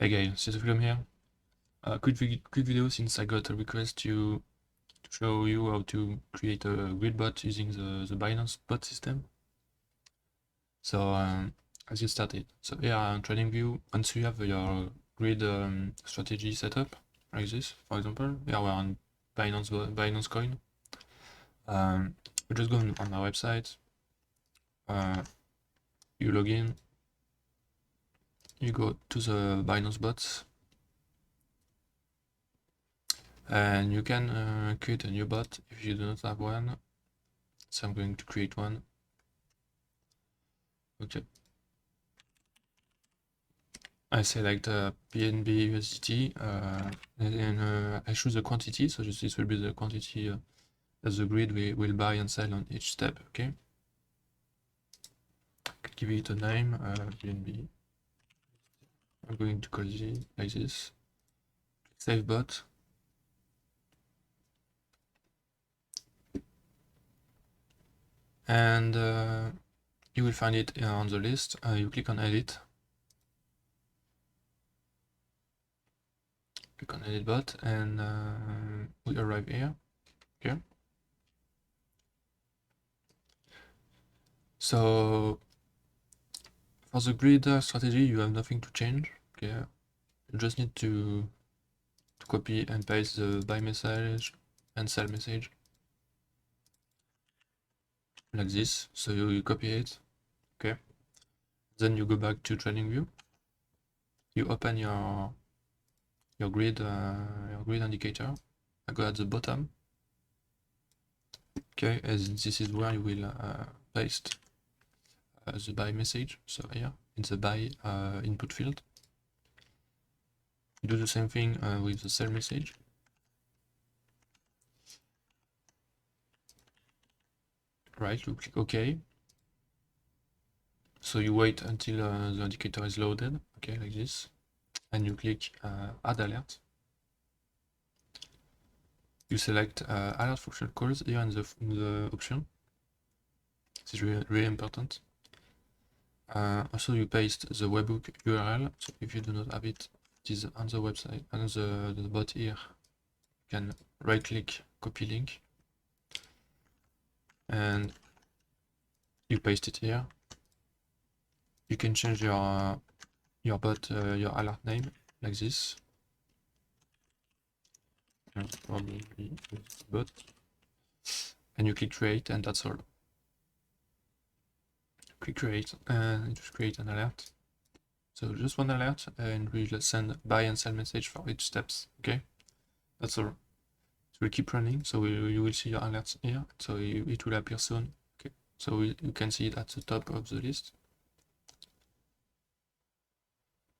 Hey guys, it's William here. Quick video since I got a request to show you how to create a grid bot using the Binance bot system. So let's get started. So here on TradingView, once you have your grid strategy set up, like this, for example, here we're on Binance coin. We just go on our website, you log in, you go to the Binance bots, and you can create a new bot if you do not have one. So I'm going to create one. Okay. I select BNB USDT and I choose the quantity. So this will be the quantity that the grid will buy and sell on each step. Okay. Give it a name, BNB. I'm going to call it like this. Save bot. And you will find it on the list. You click on edit. Click on edit bot and we arrive here. Okay. So for the grid strategy, you have nothing to change. Okay. You just need to copy and paste the buy message and sell message like this. So you copy it. Okay. Then you go back to TradingView. You open your grid indicator. I go at the bottom. Okay, as this is where you will paste the buy message. So here in the buy input field. You do the same thing with the sell message. Right, you click OK. So you wait until the indicator is loaded, okay, like this, and you click Add Alert. You select Alert Function Calls here in the option. This is really important. Also, you paste the webhook URL. So if you do not have it, it is on the website, on the bot here. You can right-click, copy link, and you paste it here. You can change your bot, your alert name like this. Probably bot, and you click create, and that's all. Click create, and just create an alert. So just one alert, and we'll send buy and sell message for each steps. Okay, that's all. So we'll keep running. So you will see your alerts here. So it will appear soon. Okay, so you can see it at the top of the list.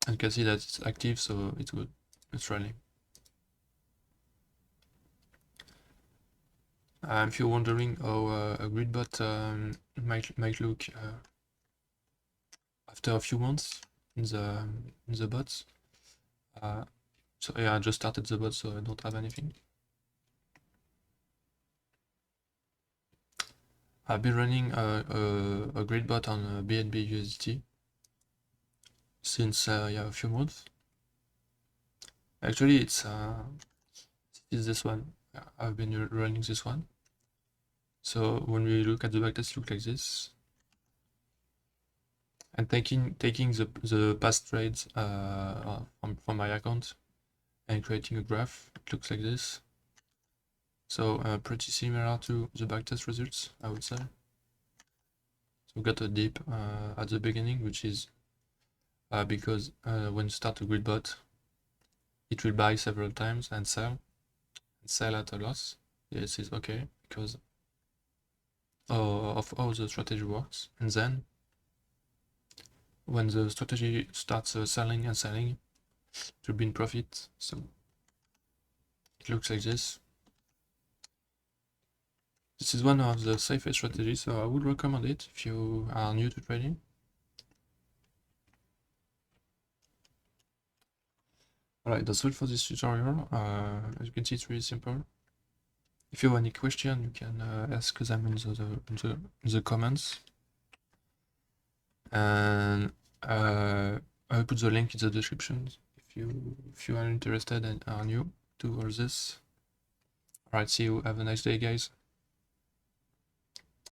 And you can see that it's active, so it's good. It's running. If you're wondering how a grid bot might look after a few months in the bots, so yeah, I just started the bot, so I don't have anything. I've been running a grid bot on BNB USDT since yeah, a few months. Actually, it's this one. I've been running this one. So when we look at the backtest, look like this. And taking the past trades from my account and creating a graph, it looks like this. So pretty similar to the backtest results, I would say. So we got a dip at the beginning, which is because when you start a grid bot, it will buy several times and sell at a loss. This is okay because of how the strategy works. And then when the strategy starts selling and selling, it will be in profit. So it looks like this. This is one of the safest strategies, so I would recommend it if you are new to trading. Alright, that's all for this tutorial. As you can see, it's really simple. If you have any question, you can ask them in the comments. And I will put the link in the description if you are interested and are new to all this. Alright, see you. Have a nice day, guys.